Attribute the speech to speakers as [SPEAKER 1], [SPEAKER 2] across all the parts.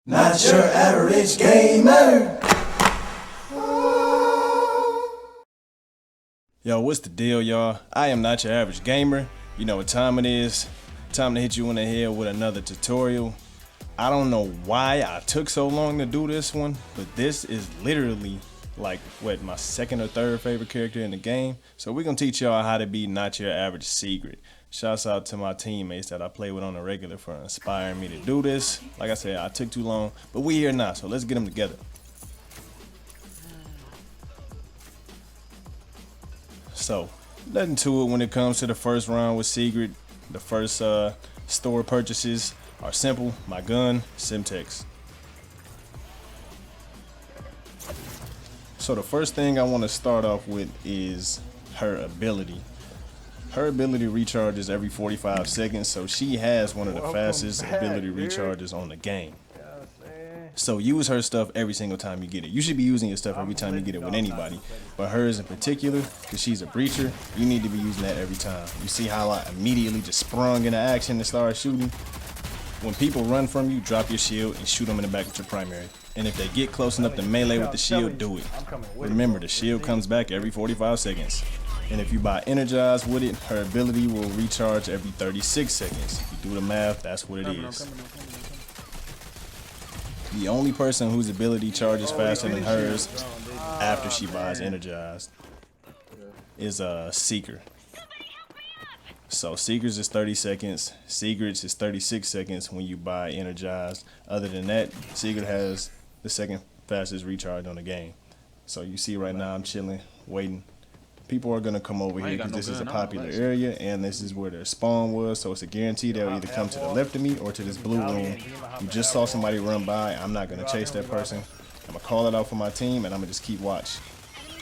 [SPEAKER 1] Not your average gamer.
[SPEAKER 2] Yo, what's the deal, y'all? I am not your average gamer. You know what time it is. Time to hit you in the head with another tutorial. I don't know why I took so long to do this one, but this is literally like my second or third favorite character in the game. So we're gonna teach y'all how to be not your average Sigrid. Shouts out to my teammates that I play with on the regular for inspiring me to do this. Like I said, I took too long, but we here now, so let's get them together. So, nothing to it when it comes to the first round with Sigrid. The first store purchases are simple. My gun, Semtex. So the first thing I want to start off with is her ability. Her ability recharges every 45 seconds, so she has one of the fastest ability recharges on the game. So use her stuff every single time you get it. You should be using your stuff every time you get it with anybody, but hers in particular, because she's a breacher, you need to be using that every time. You see how I immediately just sprung into action and started shooting? When people run from you, drop your shield and shoot them in the back with your primary. And if they get close enough to melee with the shield, do it. Remember, the shield comes back every 45 seconds. And if you buy energized with it, her ability will recharge every 36 seconds. If you do the math, that's what it is. The only person whose ability charges faster than hers after she buys energized is Seeker. So Seeker's is 30 seconds, Sigrid's is 36 seconds when you buy energized. Other than that, Sigrid has the second fastest recharge on the game. So you see right now I'm chilling, waiting. People are gonna come over here because this is a popular area and this is where their spawn was, so it's a guarantee they'll either come to the left of me or to this blue room. You just saw somebody run by, I'm not gonna chase that person. I'm gonna call it out for my team and I'm gonna just keep watch.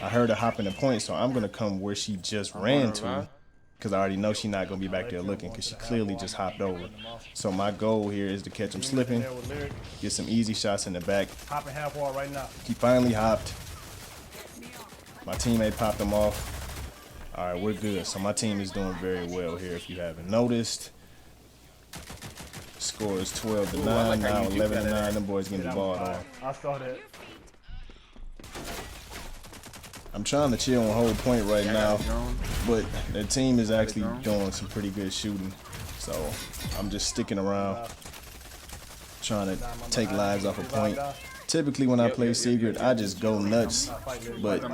[SPEAKER 2] I heard her hop in the point, so I'm gonna come where she just ran to, because I already know she's not gonna be back there looking because she clearly just hopped over. So my goal here is to catch him slipping, get some easy shots in the back.
[SPEAKER 3] Hopping half wall right now.
[SPEAKER 2] He finally hopped. My teammate popped him off. All right, we're good. So my team is doing very well here if you haven't noticed. Score is 12-9, now 11-9. Them boys getting the ball on.
[SPEAKER 3] I saw that.
[SPEAKER 2] I'm trying to chill and hold point right now, but their team is actually doing some pretty good shooting. So I'm just sticking around, trying to take lives off a point. Typically when I play Sigrid, I just go nuts, but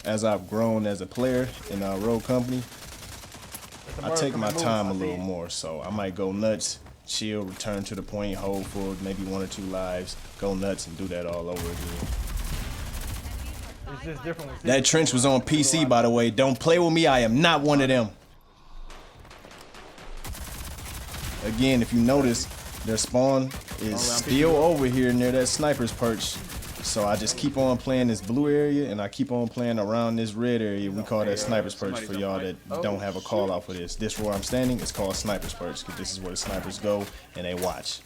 [SPEAKER 2] as I've grown as a player in our road company, I take my time a little more. So I might go nuts, chill, return to the point, hold for maybe 1 or 2 lives, go nuts and do that all over again. That trench was on PC, by the way. Don't play with me. I am not one of them. Again, if you notice, their spawn is still over here near that sniper's perch. So I just keep on playing this blue area and I keep on playing around this red area. We call that sniper's perch for y'all that don't have a call out for this. This where I'm standing is called sniper's perch because this is where the snipers go and they watch.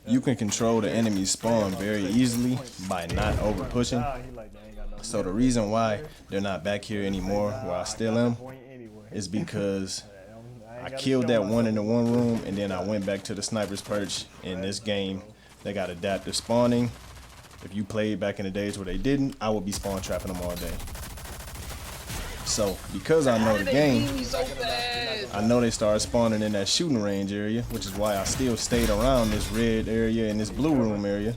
[SPEAKER 2] You can control the enemy's spawn very easily by not over pushing. So the reason why they're not back here anymore where I still am is because I killed that one in the one room and then I went back to the sniper's perch. In this game they got adaptive spawning. If you played back in the days where they didn't, I would be spawn trapping them all day. So because I know the game, I know they started spawning in that shooting range area, which is why I still stayed around this red area and this blue room area.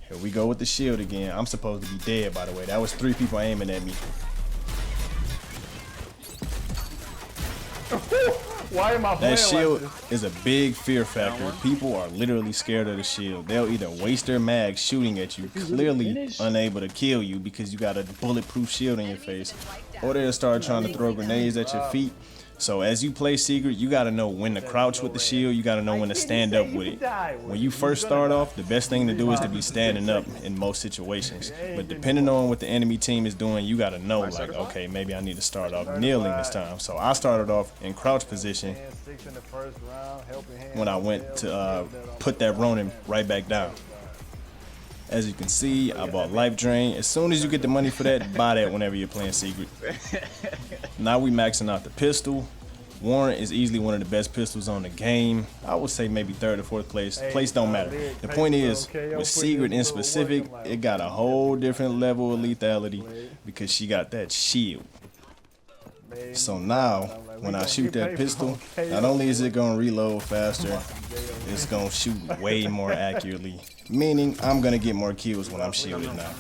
[SPEAKER 2] Here we go with the shield again. I'm supposed to be dead, by the way. That was 3 people aiming at me.
[SPEAKER 3] Why am I playing
[SPEAKER 2] That shield
[SPEAKER 3] like this?
[SPEAKER 2] is a big fear factor. People are literally scared of the shield. They'll either waste their mag shooting at you, clearly unable to kill you because you got a bulletproof shield in your face, or they'll start trying to throw grenades at your feet. So as you play Sigrid, you gotta know when to crouch with the shield, you gotta know when to stand up with it. When you first start off, the best thing to do is to be standing up in most situations. But depending on what the enemy team is doing, you gotta know like, okay, maybe I need to start off kneeling this time. So I started off in crouch position when I went to put that Ronin right back down. As you can see, I bought Life Drain. As soon as you get the money for that, buy that whenever you're playing Sigrid. Now we maxing out the pistol. Warrant is easily one of the best pistols on the game. I would say maybe 3rd or 4th place. Place don't matter. The point is, with Sigrid in specific, it got a whole different level of lethality because she got that shield. So now, when I shoot that pistol, not only is it going to reload faster, it's going to shoot way more accurately. Meaning, I'm going to get more kills when I'm shielded now.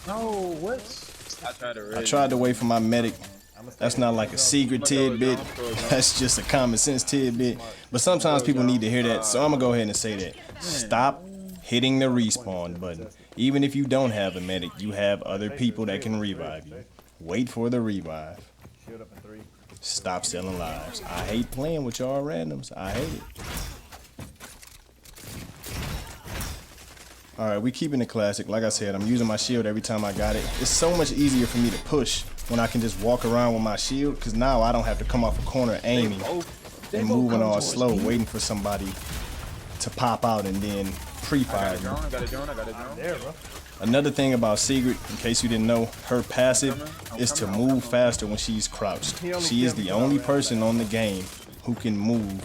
[SPEAKER 3] No, what?
[SPEAKER 2] I tried to wait for my medic. That's not like a secret tidbit. That's just a common sense tidbit. But sometimes people need to hear that, so I'm going to go ahead and say that. Stop hitting the respawn button. Even if you don't have a medic, you have other people that can revive you. Wait for the revive. Stop selling lives. I hate playing with y'all randoms. I hate it. Alright, we keeping it classic. Like I said, I'm using my shield every time I got it. It's so much easier for me to push when I can just walk around with my shield, because now I don't have to come off a corner aiming and moving all slow, waiting for somebody to pop out and then pre-fire me. Another thing about Sigrid, in case you didn't know, her passive is to move faster when she's crouched. She is the only person on the game who can move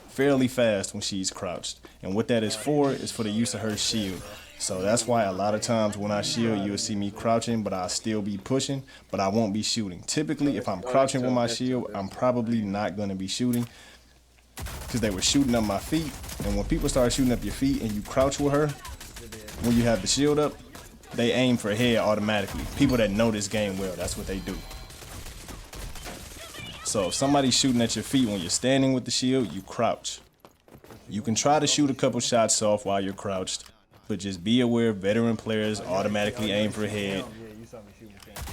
[SPEAKER 2] fairly fast when she's crouched. And what that is for the use of her shield. So that's why a lot of times when I shield, you'll see me crouching, but I'll still be pushing, but I won't be shooting. Typically, if I'm crouching with my shield, I'm probably not going to be shooting because they were shooting up my feet. And when people start shooting up your feet and you crouch with her, when you have the shield up, they aim for head automatically. People that know this game well, that's what they do. So if somebody's shooting at your feet when you're standing with the shield, you crouch. You can try to shoot a couple shots off while you're crouched, but just be aware veteran players automatically aim for head.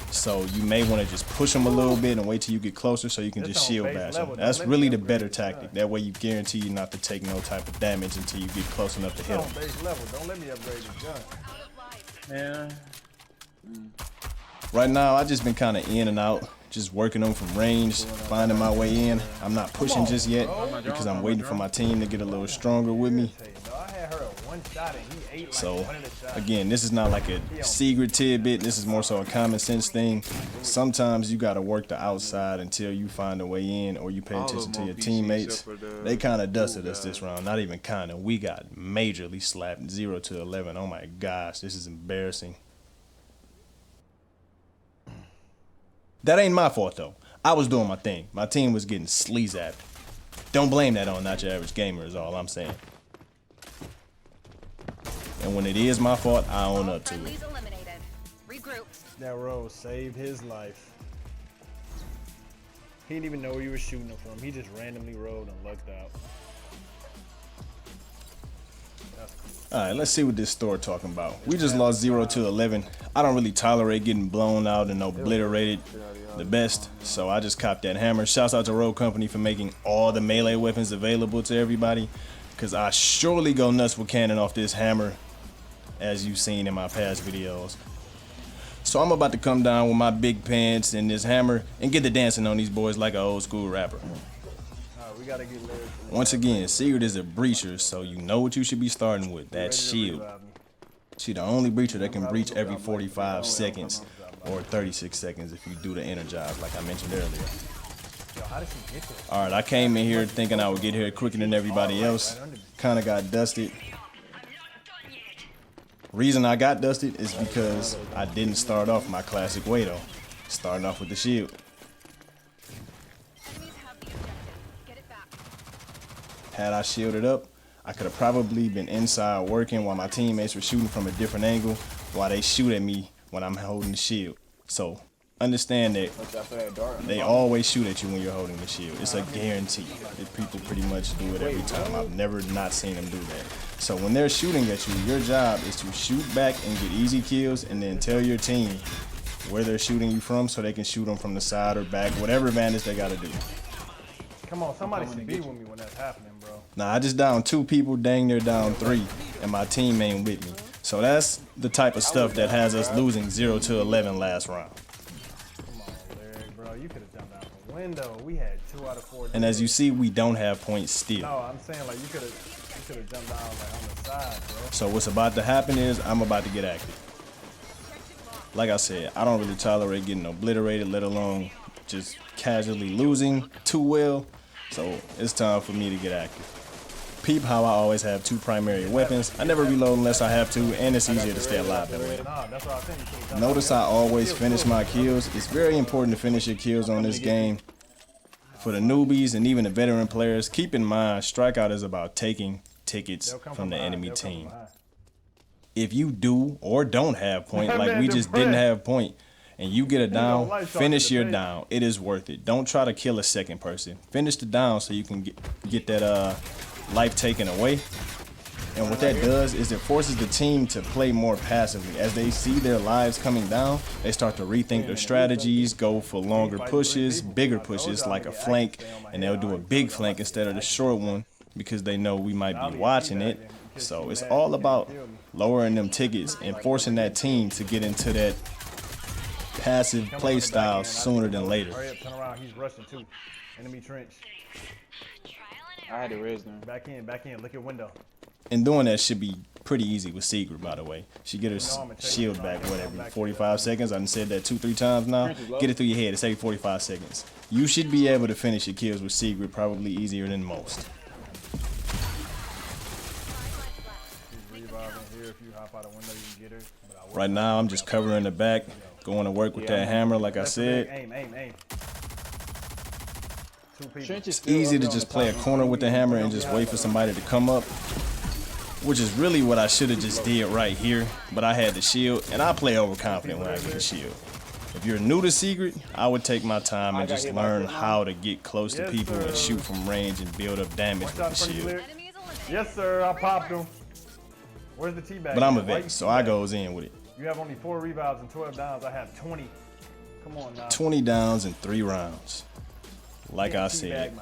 [SPEAKER 2] So you may want to just push them a little bit and wait till you get closer so you can just shield bash them. That's really the better tactic. That way you guarantee you not to take no type of damage until you get close enough to hit them.
[SPEAKER 3] Don't let me upgrade the gun.
[SPEAKER 4] Yeah.
[SPEAKER 2] Right now, I've just been kind of in and out, just working on from range, finding my way in. I'm not pushing just yet because I'm waiting for my team to get a little stronger with me. So, again, this is not like a secret tidbit. This is more so a common sense thing. Sometimes you got to work the outside until you find a way in or you pay attention to your teammates. They kind of dusted us this round. Not even kind of. We got majorly slapped 0 to 11. Oh my gosh, this is embarrassing. That ain't my fault though. I was doing my thing. My team was getting sleazapped. Don't blame that on Not Your Average Gamer is all I'm saying. And when it is my fault, I own up to it.
[SPEAKER 3] That road saved his life. He didn't even know where you were shooting him from. He just randomly rode and lucked out.
[SPEAKER 2] Alright, let's see what this store talking about. We just lost 0 to 11. I don't really tolerate getting blown out and obliterated the best, so I just copped that hammer. Shouts out to Rogue Company for making all the melee weapons available to everybody, because I surely go nuts with cannon off this hammer, as you've seen in my past videos. So I'm about to come down with my big pants and this hammer and get the dancing on these boys like an old school rapper.
[SPEAKER 3] We gotta get
[SPEAKER 2] Once again, Sigrid is a breacher, so you know what you should be starting with, that shield. She the only breacher that can breach every 45 seconds or 36 seconds if you do the energize like I mentioned earlier. Alright, I came in here thinking I would get here quicker than everybody else. Kinda got dusted. Reason I got dusted is because I didn't start off my classic way though. Starting off with the shield. Had I shielded up, I could have probably been inside working while my teammates were shooting from a different angle while they shoot at me when I'm holding the shield. So understand that they always shoot at you when you're holding the shield. It's a guarantee. People pretty much do it every time. I've never not seen them do that. So when they're shooting at you, your job is to shoot back and get easy kills and then tell your team where they're shooting you from so they can shoot them from the side or back, whatever advantage they got to do.
[SPEAKER 3] Come on, somebody should be with me when that's happening, bro.
[SPEAKER 2] Nah, I just downed 2 people, dang near down 3, and my team ain't with me. So that's the type of stuff that has us losing 0 to 11 last round.
[SPEAKER 3] Come on, Larry, bro. You could have jumped out the window. We had 2 out of 4.
[SPEAKER 2] And as you see, we don't have points still.
[SPEAKER 3] No, I'm saying like you could have jumped down like on the side, bro.
[SPEAKER 2] So what's about to happen is I'm about to get active. Like I said, I don't really tolerate getting obliterated, let alone just casually losing too well. So it's time for me to get active. Peep how I always have 2 primary weapons. I never reload unless I have to, and it's easier to stay alive that way. Notice I always finish my kills. It's very important to finish your kills on this game. For the newbies and even the veteran players, keep in mind, strikeout is about taking tickets from the enemy team. If you do or don't have point, like we just didn't have point, and you get a down, finish your down. It is worth it. Don't try to kill a second person. Finish the down so you can get that life taken away. And what that does is it forces the team to play more passively. As they see their lives coming down, they start to rethink their strategies, go for longer pushes, bigger pushes like a flank, and they'll do a big flank instead of the short one because they know we might be watching it. So it's all about lowering them tickets and forcing that team to get into that passive play style sooner than later.
[SPEAKER 3] Turn around, he's rushing too. Enemy trench.
[SPEAKER 4] I had the res now.
[SPEAKER 3] Back in, look at window.
[SPEAKER 2] And doing that should be pretty easy with Sigrid, by the way. She get her shield back, whatever, 45 seconds. I done said that 2-3 times now. Get it through your head. It's every 45 seconds. You should be able to finish your kills with Sigrid probably easier than most. Right now, I'm just covering the back, going to work with that hammer, like I said.
[SPEAKER 3] Aim.
[SPEAKER 2] It's easy to just play a corner with the hammer and just wait for somebody to come up, which is really what I should have just did right here, but I had the shield, and I play overconfident when I get the shield. If you're new to Sigrid, I would take my time and just learn how to get close to people and shoot from range and build up damage with the shield.
[SPEAKER 3] Yes, sir, I popped him. Where's the teabag?
[SPEAKER 2] But I'm a vet, so I goes in with it.
[SPEAKER 3] You have only 4 revives and 12 downs. I have 20. Come on now.
[SPEAKER 2] 20 downs in 3 rounds. Like I said,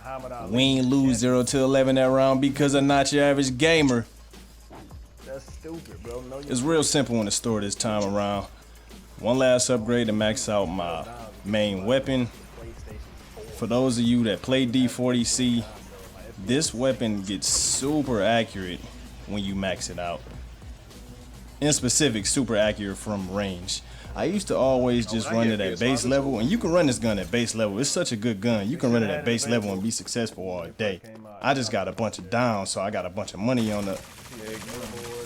[SPEAKER 2] we ain't lose 0-11 that round because I'm not your average gamer.
[SPEAKER 3] That's stupid, bro. No,
[SPEAKER 2] it's real simple in the store this time around. One last upgrade to max out my main weapon. For those of you that play D40C, this weapon gets super accurate when you max it out. In specific, super accurate from range. I used to always just run it at base level, and you can run this gun at base level. It's such a good gun. You can run it at base level and be successful all day. I just got a bunch of downs, so I got a bunch of money on the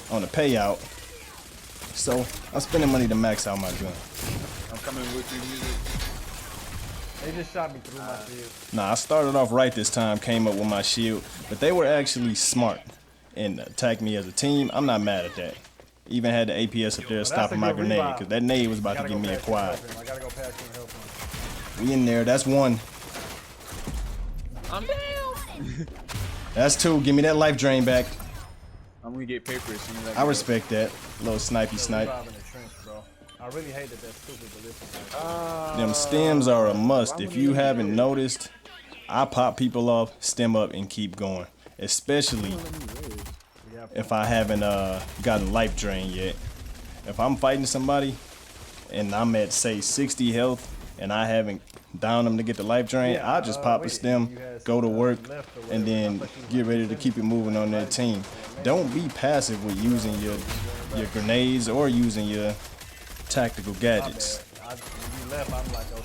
[SPEAKER 2] payout. So I'm spending money to max out my gun.
[SPEAKER 4] I'm coming with you, music.
[SPEAKER 3] They just shot me through my shield.
[SPEAKER 2] Nah, I started off right this time, came up with my shield, but they were actually smart and attacked me as a team. I'm not mad at that. Even had the APS up there stopping my grenade, because that nade was about to give me a quad. We in there, that's 1.
[SPEAKER 4] I'm down.
[SPEAKER 2] That's 2, give me that life drain back.
[SPEAKER 4] I'm gonna get paper as soon as
[SPEAKER 2] I respect that. Little snipey snipe.
[SPEAKER 3] I really hate that that's stupid, but listen.
[SPEAKER 2] Them stems are a must. If you haven't noticed, I pop people off, stem up, and keep going. Especially if I haven't gotten life drain yet. If I'm fighting somebody and I'm at say 60 health and I haven't downed them to get the life drain, I'll just pop a stem, go to work, and then get ready to keep it moving on their team. Don't be passive with using your grenades or using your tactical gadgets.
[SPEAKER 3] You left, I'm like, okay.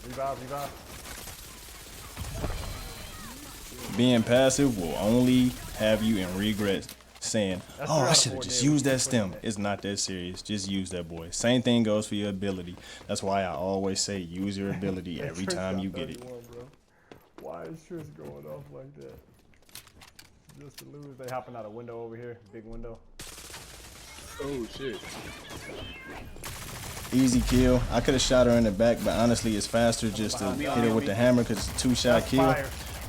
[SPEAKER 3] Revive.
[SPEAKER 2] Being passive will only have you in regret saying, oh, I should have just used that stem. It's not that serious. Just use that boy. Same thing goes for your ability. That's why I always say use your ability every time you get it.
[SPEAKER 3] Why is Trish going off like that? Just to lose. They hopping out a window over here. Big window.
[SPEAKER 4] Oh, shit.
[SPEAKER 2] Easy kill. I could have shot her in the back, but honestly, it's faster just to hit her with the hammer because it's a 2-shot kill.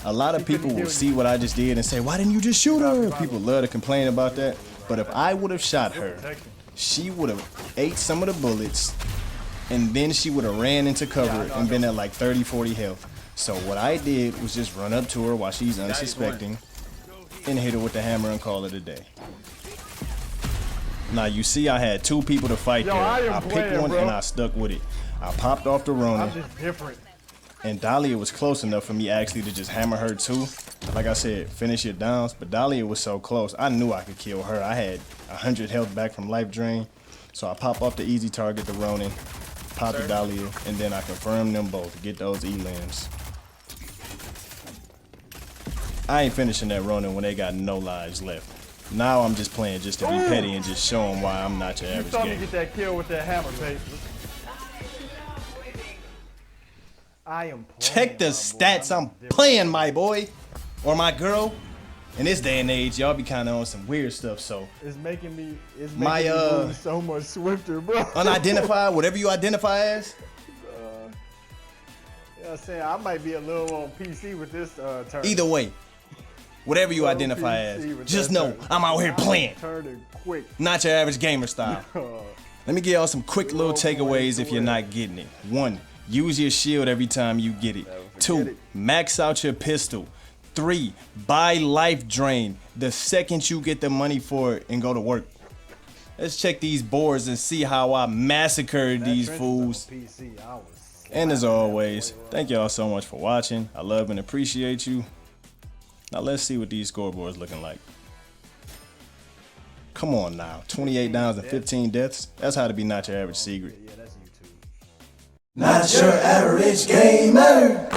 [SPEAKER 2] A lot of people will see what I just did and say, why didn't you just shoot her? People love to complain about that. But if I would have shot her, she would have ate some of the bullets, and then she would have ran into cover and been at like 30-40 health. So what I did was just run up to her while she's unsuspecting and hit her with the hammer and call it a day. Now you see I had 2 people to fight there. I picked one and I stuck with it. I popped off the Ronin.
[SPEAKER 3] I'm just different.
[SPEAKER 2] And Dahlia was close enough for me actually to just hammer her too. Like I said, finish your downs. But Dahlia was so close, I knew I could kill her. I had 100 health back from life drain. So I pop off the easy target, the Ronin. pop the Dahlia, and then I confirm them both to get those elims. I ain't finishing that Ronin when they got no lives left. Now I'm just playing just to be petty and just show them why I'm not your average
[SPEAKER 3] You saw me
[SPEAKER 2] gamer.
[SPEAKER 3] get that kill with that hammer, baby. I am playing,
[SPEAKER 2] Check the
[SPEAKER 3] my boy.
[SPEAKER 2] stats. I'm playing, my boy or my girl. In this day and age, y'all be kind of on some weird stuff. So
[SPEAKER 3] It's making me
[SPEAKER 2] My,
[SPEAKER 3] move so much swifter, bro.
[SPEAKER 2] unidentified, whatever you identify as.
[SPEAKER 3] You know what I'm saying? I might be a little on PC with this turn.
[SPEAKER 2] Either way, whatever you identify as, just know I'm out here playing.
[SPEAKER 3] Turning quick.
[SPEAKER 2] Not your average gamer style. Let me give y'all some quick little takeaways if you're not getting it. 1. Use your shield every time you get it. 2. Max out your pistol. 3. Buy life drain the second you get the money for it and go to work. Let's check these boards and see how I massacred these fools.
[SPEAKER 3] PC,
[SPEAKER 2] And as always, thank y'all so much for watching. I love and appreciate you. Now let's see what these scoreboards looking like. Come on now, 28 downs and 15 deaths. That's how to be not your average Sigrid.
[SPEAKER 3] Yeah, that's YouTube.
[SPEAKER 1] Not your average gamer.